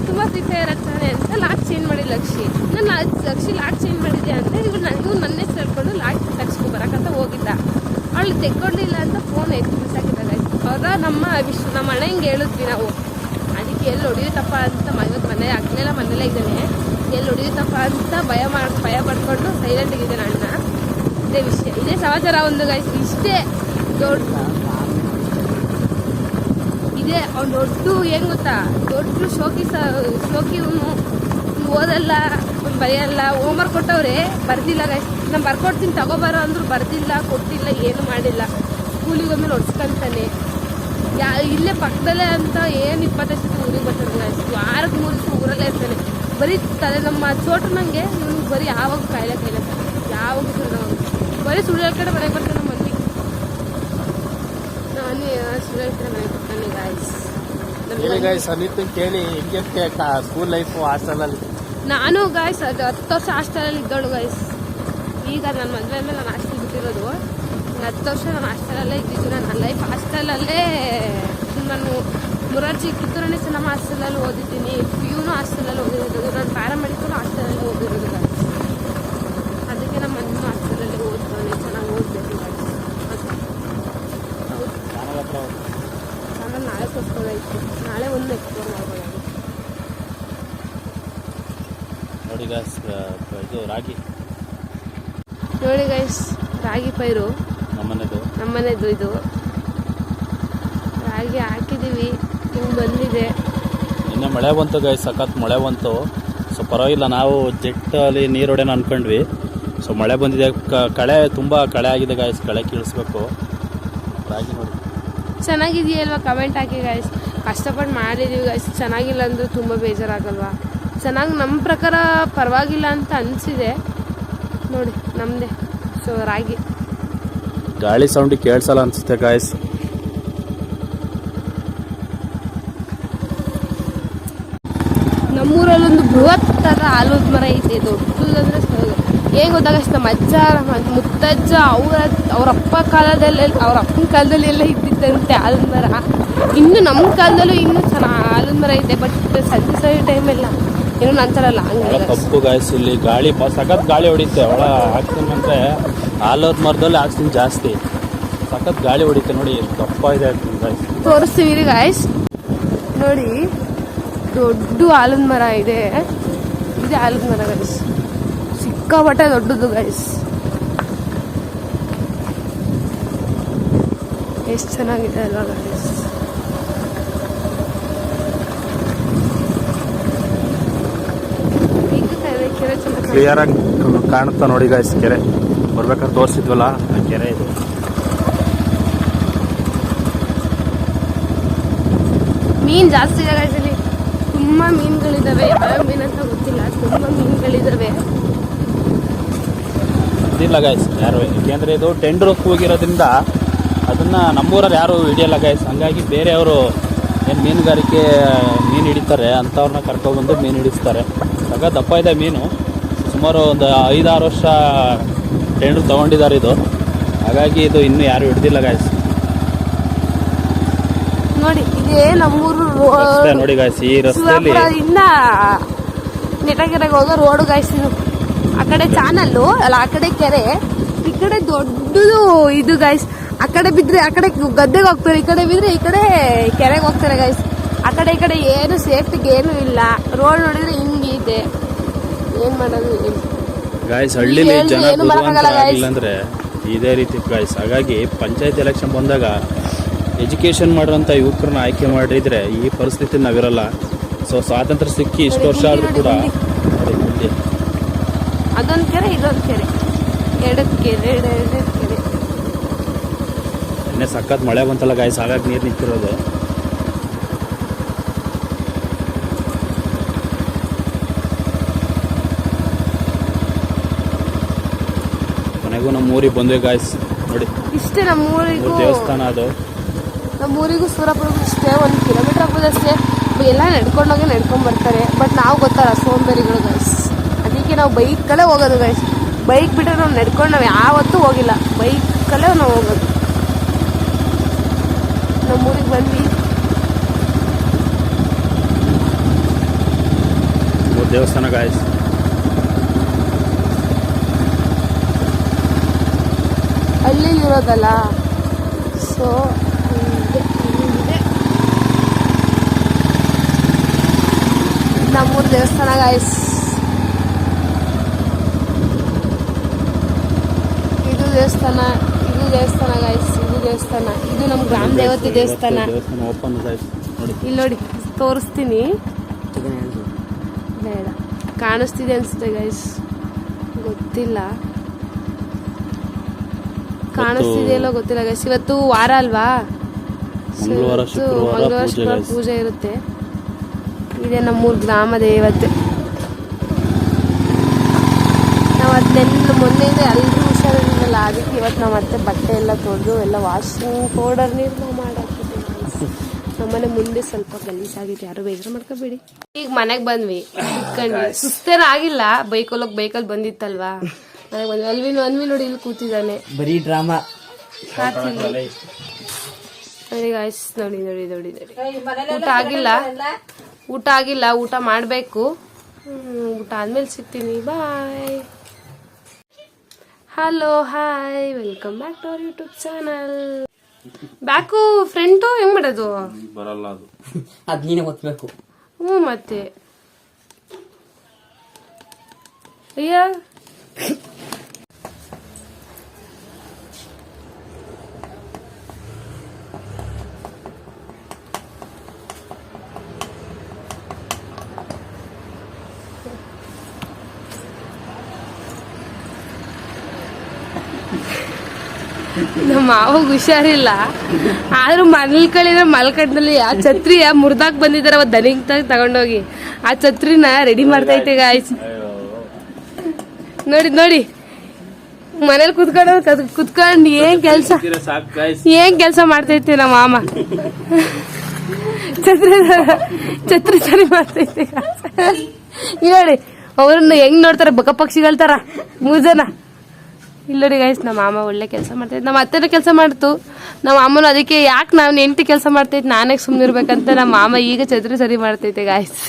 ತುಂಬ ಫ್ರೀ ಫೈರ್ ಆಡ್ತಾನೆ ಅಂತ ಲಾಕ್ ಚೇಂಜ್ ಮಾಡಿಲ್ಲ ಅಕ್ಷಿ. ನಾನು ಅಕ್ಷಿ ಲಾಕ್ ಚೇಂಜ್ ಮಾಡಿದ್ದೆ ಅಂತ ಇವ್ರು ನನ್ನ ಹೆಸರು ಹೇಳ್ಕೊಂಡು ಲಾಕ್ ತಗ್ಸ್ಕೊ ಬರೋಕ್ಕಂತ ಹೋಗಿದ್ದ. ಅವಳು ತೆಕ್ಕೊಂಡಿಲ್ಲ ಅಂತ ಫೋನ್ ಎತ್ತಿ ಬಿಸಾಕಿದ್ದಾಗ ಅವ್ರ ನಮ್ಮ ಅಣ್ಣ ಹಿಂಗೆ ಹೇಳಿದ್ವಿ ನಾವು. ಅದಕ್ಕೆ ಎಲ್ಲಿ ಹೊಡಿಯುತ್ತಪ್ಪ ಅಂತ ಇವತ್ತು ಮನೇಲೇ ಇದ್ದಾನೆ. ಎಲ್ಲಿ ಹೊಡಿಯುತ್ತಪ್ಪ ಅಂತ ಭಯ ಪಡ್ಕೊಂಡು ಸೈಲೆಂಟ್ ಆಗಿದ್ದಾನೆ ಅಣ್ಣ. ಇದೇ ವಿಷಯ, ಇದೇ ಸಮಾಚಾರ ಒಂದು ಗೈಸ್. ಇಷ್ಟೇ ದೊಡ್ಡ ಇದೆ ಅವ್ನು. ದೊಡ್ಡ ಏನು ಗೊತ್ತಾ, ದೊಡ್ಡ ಶೋಕಿ ಇವನು. ಓದಲ್ಲ, ಅವ್ನು ಬರೆಯಲ್ಲ. ಹೋಮ್ವರ್ಕ್ ಕೊಟ್ಟವ್ರೆ, ಬರ್ದಿಲ್ಲ ಗೈಸ್. ನಾನು ಬರ್ಕೊಡ್ತೀನಿ ತಗೋಬಾರೋ ಅಂದ್ರು ಬರ್ದಿಲ್ಲ, ಕೊಟ್ಟಿಲ್ಲ, ಏನು ಮಾಡಿಲ್ಲ. ಸ್ಕೂಲಿಗೆ ಒಮ್ಮೆ ಹೊಡ್ಸ್ಕೊಂತಾನೆ. ಇಲ್ಲೇ ಪಕ್ಕದಲ್ಲೇ ಅಂತ ಏನು 25 ಸತಿ ಊರಿಗೆ ಬರ್ತಾನೆ ಗೈಸ್. ವಾರಕ್ಕೆ 3 ದಿವಸ ಊರಲ್ಲೇ ಇರ್ತಾನೆ. ಬರೀ ನಮ್ಮ ಚೋಟು ನನಗೆ ಇವನು ಬರೀ ಯಾವಾಗ ಕಾಯಿಲೆ ಯಾವಾಗ ಬರೀ ಸುಳ್ಳು ಹೇಳ್ಕಡೆ ಮನೆಗೆ ಬರ್ತಾನೆ. ನಮ್ಮ ಮನೆಗೆ ನಾನು ಸುಳ್ಳು ಹೇಳ್ತಾರೆ ಮನೆಗೆ ಬರ್ತಾನೆ ಗಾಯ್ಸ್. ಕೇಳಿ ಹೆಂಗೆ ಸ್ಕೂಲ್ ಲೈಫು ಹಾಸ್ಟೆಲಲ್ಲಿ. ನಾನು ಗಾಯ್ಸ್ 10 ವರ್ಷ ಹಾಸ್ಟೆಲಲ್ಲಿ ಇದ್ದವಳು ಗಾಯ್ಸ್. ಈಗ ನನ್ನ ಮದುವೆ ಮೇಲೆ ನಾನು ಹಾಸ್ಟೆಲ್ ಬಿಟ್ಟಿರೋದು. 10 ವರ್ಷ ನಾನು ಹಾಸ್ಟೆಲಲ್ಲೇ ಇದ್ದಿದ್ದು. ನನ್ನ ಲೈಫ್ ಹಾಸ್ಟೆಲಲ್ಲೇ. ನಾನು ಮೊರಾರ್ಜಿ ಕಿತ್ತೂರಾಣಿ ಚೆನ್ನಮ್ಮ ಹಾಸ್ಟೆಲಲ್ಲಿ ಓದಿದ್ದೀನಿ. ಪಿಯುನೂ ಹಾಸ್ಟೆಲಲ್ಲಿ ಓದಿರೋದು. ನಾನು ಪ್ಯಾರಾಮೆಡಿಕಲ್ ಹಾಸ್ಟೆಲಲ್ಲಿ ಓದಿರೋದು ಗಾಯ್ಸ್. ಅದಕ್ಕೆ ನಮ್ಮ ಮನೆಯೂ ಹಾಸ್ಟೆಲಲ್ಲಿ ಓದ್ತಾನೆ. ಚೆನ್ನಾಗಿ ಓದಬೇಕು ಗಾಯ್ಸ್. ಆಮೇಲೆ ನಾಳೆ ಕೊಟ್ಕೊಳ್ಳೋಯ್ತು. ನಾಳೆ ಒಂದು ಎಕ್ಸ್ಪ್ಲೋರ್ ಮಾಡ್ಬೋದಾಗಿತ್ತು ನೋಡಿ ಗೈಸ್. ಇದು ರಾಗಿ ನೋಡಿ ಗೈಸ್, ರಾಗಿ ಪೈರು ನಮ್ಮನೆದು. ಇದು ರಾಗಿ ಹಾಕಿದ್ದೀವಿ, ಹಿಂಗೆ ಬಂದಿದೆ. ನಿನ್ನೆ ಮಳೆ ಬಂತು ಗೈಸ್, ಸಖತ್ ಮಳೆ ಬಂತು. ಸೊ ಪರವಾಗಿಲ್ಲ, ನಾವು ಜೆಟ್ಟಲ್ಲಿ ನೀರು ಹೊಡೆನ ಅಂದ್ಕೊಂಡ್ವಿ. ಸೊ ಮಳೆ ಬಂದಿದೆ. ತುಂಬ ಕಳೆ ಆಗಿದೆ ಗೈಸ್. ಕಳೆ ಕೀಳಿಸ್ಬೇಕು. ರಾಗಿ ನೋಡಿ ಚೆನ್ನಾಗಿದೆಯಲ್ವಾ, ಕಮೆಂಟ್ ಹಾಕಿ ಗೈಸ್. ಕಷ್ಟಪಟ್ಟು ಮಾಡಿದ್ದೀವಿ ಗೈಸ್. ಚೆನ್ನಾಗಿಲ್ಲ ಅಂದರೂ ತುಂಬ ಬೇಜಾರಾಗಲ್ವಾ. ಚೆನ್ನಾಗಿ ನಮ್ಮ ಪ್ರಕಾರ ಪರವಾಗಿಲ್ಲ ಅಂತ ಅನಿಸಿದೆ ನೋಡಿ ನಮ್ಮದೇ. ಸೊ ರಾಗಿ ಗಾಳಿ ಸೌಂಡಿಗೆ ಕೇಳಿಸಲ್ಲ ಅನಿಸುತ್ತೆ ಗಾಯ್ಸ್. ನಮ್ಮೂರಲ್ಲೊಂದು ಬೃಹತ್ತರ ಆಲೂದ ಮರ ಐತೆ. ದೊಡ್ಡದಂದ್ರೆ ಹೇಗೆ ಗೊತ್ತಾಗ, ನಮ್ಮ ಅಜ್ಜ ಮುತ್ತಜ್ಜ ಅವ್ರ ಅಪ್ಪನ ಕಾಲದಲ್ಲಿ ಎಲ್ಲ ಇದ್ದಿದ್ದಂತೆ ಆಲೂದ ಮರ. ಇನ್ನು ನಮ್ಮ ಕಾಲದಲ್ಲೂ ಇನ್ನೂ ಚೆನ್ನಾಗಿ ಆಲೂದ ಮರ ಐತೆ. ಬಟ್ ಸಂಜೆ ಟೈಮೆಲ್ಲ ಏನೋ ನಂತರಲ್ಲ ಹಂಗೆ ಕಪ್ಪು ಗಾಯ್ಸ್. ಇಲ್ಲಿ ಗಾಳಿ ಸಖತ್ ಗಾಳಿ ಹೊಡಿತೆ. ಒಳ ಆಕ್ಸಿಜನ್ ಅಂದರೆ ಆಲೂದ ಮರದಲ್ಲಿ ಆಕ್ಸಿಜನ್ ಜಾಸ್ತಿ. ಸಖತ್ ಗಾಳಿ ಹೊಡಿತೆ ನೋಡಿ. ಕಪ್ಪ ಇದೆ ಗಾಯ್ಸ್. ತೋರಿಸ್ತೀವಿ ಗಾಯ್ಸ್. ನೋಡಿ ದೊಡ್ಡ ಆಲದ ಮರ ಇದೆ. ಇದೇ ಆಲದ ಮರ ಗೈಸ್. ಸಿಕ್ಕಾಪಟ್ಟೆ ದೊಡ್ಡದು ಗೈಸ್. ಎಷ್ಟು ಚೆನ್ನಾಗಿದೆ ಅಲ್ವಾ ಗೈಸ್. ಕ್ಲಿಯರ್ ಆಗಿ ಕಾಣುತ್ತಾ ನೋಡಿ ಗಾಯ್ಸ್. ಕೆರೆ ಬರ್ಬೇಕಾದ್ರೆ ತೋರಿಸಿದ್ವಲ್ಲ, ಆ ಕೆರೆ ಇದು. ಮೀನು ಜಾಸ್ತಿ ಇದೆ ಗೈಸ್ ಇಲ್ಲಿ. ತುಂಬ ಮೀನುಗಳಿದ್ದಾವೆ. ಯಾವ ಮೀನಂತ ಗೊತ್ತಿಲ್ಲ, ತುಂಬ ಮೀನುಗಳಿದ್ದಾವೆ. ಇದಿಲ್ಲ ಗೈಸ್ ಯಾರು, ಏಕೆಂದರೆ ಇದು ಟೆಂಡರ್ ಹೋಗಿರೋದ್ರಿಂದ ಅದನ್ನು ನಮ್ಮೂರಲ್ಲಿ ಯಾರು ಹಿಡಿಯಲ್ಲ ಗೈಸ್. ಹಂಗಾಗಿ ಬೇರೆಯವರು ಏನು ಮೀನುಗಾರಿಕೆ ಮೀನು ಹಿಡಿತಾರೆ ಅಂಥವ್ರನ್ನ ಕರ್ಕೊಬಂದು ಮೀನು ಹಿಡಿಸ್ತಾರೆ. ಆಗ ದಪ್ಪ ಇದೆ ಮೀನು. ಸುಮಾರು ಒಂದು 5-6 ವರ್ಷ ಟೆಂಡರ್ ತೊಗೊಂಡಿದ್ದಾರೆ ಇದು. ಹಾಗಾಗಿ ಇದು ಇನ್ನೂ ಯಾರು ಹಿಡ್ದಿಲ್ಲ ಗಾಯ್ಸ್. ನೋಡಿ ಇದೇ ನಮ್ಮೂರು ರಸ್ತೆ ನೋಡಿ ಗಾಯ್ಸ್. ಈ ರಸ್ತೆಯಲ್ಲಿ ಸುರಪುರದಿಂದ ನೆಟಕೆರೆಗೆ ಹೋಗೋ ರೋಡು ಗಾಯ್ಸ್ ಇದು. ಆ ಕಡೆ ಚಾನಲ್ಲು ಅಲ್ಲ, ಆ ಕಡೆ ಕೆರೆ, ಈ ಕಡೆ ದೊಡ್ಡದು ಇದು ಗಾಯ್ಸ್. ಆ ಕಡೆ ಬಿದ್ರೆ ಆ ಕಡೆ ಗದ್ದೆಗೆ ಹೋಗ್ತಾರೆ, ಈ ಕಡೆ ಬಿದ್ರೆ ಈ ಕಡೆ ಕೆರೆಗೆ ಹೋಗ್ತಾರೆ ಗಾಯ್ಸ್. ಆ ಕಡೆ ಈ ಕಡೆ ಏನು ಸೇಫ್ಟಿಗೆ ಏನು ಇಲ್ಲ. ರೋಡ್ ನೋಡಿದ್ರೆ ಹಿಂಗಿದೆ, ಏನ್ ಮಾಡೋದು ಗಾಯ್ಸ್. ಹಳ್ಳಿಲಿ ಜನ ಏನು ಮಾಡಕ್ಕಾಗಲ್ಲ guys. ಅಂದ್ರೆ ಇದೇ ರೀತಿ ಗಾಯ್ಸ್. ಹಾಗಾಗಿ ಪಂಚಾಯತ್ ಎಲೆಕ್ಷನ್ ಬಂದಾಗ ಎಜುಕೇಶನ್ ಮಾಡುವಂತ ಯುವಕರನ್ನ ಆಯ್ಕೆ ಮಾಡಿದ್ರೆ ಈ ಪರಿಸ್ಥಿತಿ ನಾವಿರಲ್ಲ. ಸೊ ಸ್ವಾತಂತ್ರ್ಯ ಸಿಕ್ಕಿ ಇಷ್ಟು ವರ್ಷ ಆದ್ರೂ ಕೂಡ ನೋಡಿ, ಅದೊಂದು ಕೆರೆ ಇದೊಂದು ಕೆರೆ, ಎರಡಕ್ಕೆ ಕೆರೆ, ಎರಡೆರಡು ಕೆರೆ. ಇನ್ನೇ ಸಖತ್ ಮಳೆ ಬಂತಲ್ಲ ಗಾಯ್ಸ್, ಹಾಗಾಗಿ ನೀರು ನಿಂತಿರೋದು. ಕೊನೆಗೂ ನಮ್ಮ ಊರಿಗೆ ಬಂದ್ವಿ ಗಾಯ್ಸ್. ನೋಡಿ ಇಷ್ಟೇ ನಮ್ಮೂರಿಗೂ, ದೇವಸ್ಥಾನ ಅದು. ನಮ್ಮೂರಿಗೂ ಸುರಪುರಗೂ ಇಷ್ಟೇ 1 ಕಿಲೋಮೀಟರ್ ಆಗ್ಬೋದಷ್ಟೇ. ಎಲ್ಲ ನಡ್ಕೊಂಡ್ ಬರ್ತಾರೆ. ಬಟ್ ನಾವು ಗೊತ್ತಲ್ಲ ಸೋಂಬೇರಿಗಳು ಗೈಸ್, ಅದಕ್ಕೆ ನಾವು ಬೈಕಲ್ಲೇ ಹೋಗೋದು ಗೈಸ್. ಬೈಕ್ ಬಿಟ್ಟರೆ ನಾವು ನಡ್ಕೊಂಡು ನಾವು ಯಾವತ್ತೂ ಹೋಗಿಲ್ಲ, ಬೈಕಲ್ಲೇ ನಾವು ಹೋಗೋದು. ನಮ್ಮೂರಿಗೆ ಬಂದ್ವಿ. ದೇವಸ್ಥಾನ ಗಾಯ್ಸ್. ಅಲ್ಲಿ ಇರೋದಲ್ಲ, ಸೊ ನಮ್ಮೂರು ದೇವಸ್ಥಾನ ಗಾಯ್ಸ್. ಇದು ದೇವಸ್ಥಾನ ಗಾಯ್ಸ್, ಇದು ದೇವಸ್ಥಾನ. ಇದು ನಮ್ಮ ಗ್ರಾಮ ದೇವತೆ ದೇವಸ್ಥಾನ. ಓಪನ್ ಗಾಯ್ಸ್ ನೋಡಿ. ಇಲ್ಲಿ ನೋಡಿ ತೋರಿಸ್ತೀನಿ, ಬೇಡ ಕಾಣಿಸ್ತಿದೆ ಅನ್ಸುತ್ತೆ ಗೈಸ್, ಗೊತ್ತಿಲ್ಲ ಕಾಣಿಸ್ತಿದೆಯಲ್ಲೋ ಗೊತ್ತಿಲ್ಲ ಗೈಸ್. ಇವತ್ತು ವಾರ ಅಲ್ವಾ, ಮಂಗಳವಾರ ಶುಕ್ರವಾರ ಪೂಜೆ ಇರುತ್ತೆ. ಇದೆ ನಮ್ಮೂರು ಗ್ರಾಮ ದೇವತೆ. ನಾವು ಅದನ್ನೆಲ್ಲ ಮೊನ್ನೆಯಿಂದ ಎಲ್ಲರೂ ಹುಷಾರಿರಲಿಲ್ಲ, ಅದಕ್ಕೆ ಇವತ್ತು ನಾವು ಮತ್ತೆ ಬಟ್ಟೆ ಎಲ್ಲ ತೊಳೆದು ಎಲ್ಲ ವಾಷಿಂಗ್ ಪೌಡರ್ ನೀರು ನಾವು ಮಾಡಾಕಿದ್ದೆ. ನಮ್ಮನೆ ಮುಂದೆ ಸ್ವಲ್ಪ ಗಲೀಜಾಗಿದೆ, ಯಾರು ಬೇಜಾರು ಮಾಡ್ಕೋಬೇಡಿ. ಈಗ ಮನೆಗೆ ಬಂದ್ವಿ, ಕುತ್ಕೊಂಡ್ವಿ. ಸುಸ್ತೇನ ಆಗಿಲ್ಲ, ಬೈಕಲ್ಲಿ ಬಂದಿತ್ತಲ್ವಾ, ಮನೆಗೆ ಬಂದ್ವಿ. ಅನ್ವಿ ನೋಡಿ ಇಲ್ಲಿ ಕೂತಿದ್ದಾನೆ, ಬರೀ ಡ್ರಾಮಾ. ನೋಡಿ ಗಾಯ್ಸ್, ನೋಡಿ ಊಟ ಆಗಿಲ್ಲ, ಊಟ ಮಾಡಬೇಕು. ಊಟ ಆದ್ಮೇಲೆ ಸಿಗ್ತೀನಿ, bye. Hello, hi, welcome back to our YouTube channel. Back front ಹೆಂಗ್ ಮಾಡೋದು? ಬರಲ್ಲ ಅದು, ಅದ್ ನೀನೇ ಒತ್ಬೇಕು. ಮತ್ತೆ ಅಯ್ಯ ನಮ್ಮ ಮಾವಾಗ ಹುಷಾರಿಲ್ಲ, ಆದ್ರೂ ಮಲ್ಕಂಡಲ್ಲಿ ಆ ಛತ್ರಿಯ ಮುರ್ದಾಕ್ ಬಂದಿದ್ದಾರೆ. ಅವತ್ತು ದನಿಂಗ್ ತಗೊಂಡೋಗಿ ಆ ಛತ್ರಿನ ರೆಡಿ ಮಾಡ್ತೈತೆ ಗಾಯ್ಸ್. ನೋಡಿ ಮನೇಲಿ ಕುತ್ಕೊಂಡು ಏನ್ ಕೆಲ್ಸ ಮಾಡ್ತೈತೆ ನಮ್ಮ ಮಾಮ. ಛತ್ರಿ ಸರಿ ಮಾಡ್ತೈತೆ. ನೋಡಿ ಅವ್ರನ್ನ ಹೆಂಗ್ ನೋಡ್ತಾರ, ಬಕ ಪಕ್ಷಿಗಳ ತರ 3 ಜನ. ಇಲ್ಲ ನೋಡಿ ಗೈಸ್, ನಮ್ಮ ಮಾಮ ಒಳ್ಳೆ ಕೆಲಸ ಮಾಡ್ತೈತೆ. ನಮ್ಮ ಅತ್ತೆನ ಕೆಲಸ ಮಾಡ್ತು, ನಮ್ಮ ಅಮ್ಮನ. ಅದಕ್ಕೆ ಯಾಕೆ ನಾವು ನೆಂಟಿ ಕೆಲಸ ಮಾಡ್ತೈತೆ, ನಾನೇ ಸುಮ್ಮನಿರ್ಬೇಕಂತ ನಮ್ಮ ಮಾಮ ಈಗ ಛತ್ರಿ ಸರಿ ಮಾಡ್ತೈತೆ ಗಾಯ್ಸ್.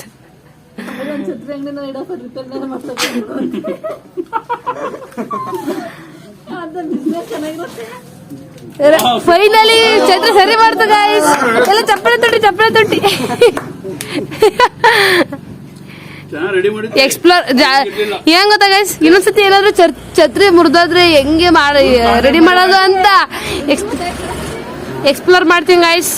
ಫೈನಲಿ ಛತ್ರಿ ಸರಿ ಮಾಡ್ತು ಗಾಯ್ಸ್. ಎಲ್ಲ ಚಪ್ಪಳೆ ತೊಟ್ಟಿ ಎಕ್ಸ್ಪ್ಲೋರ್ ಏನ್ ಗೊತ್ತಾ ಗೈಸ್, ಇನ್ನೊಂದ್ಸತಿ ಏನಾದ್ರು ಛತ್ರಿ ಮುರಿದೋದ್ರೆ ಹೆಂಗೆ ರೆಡಿ ಮಾಡೋದು ಅಂತ ಎಕ್ಸ್ಪ್ಲೋರ್ ಮಾಡ್ತೀನಿ ಗೈಸ್.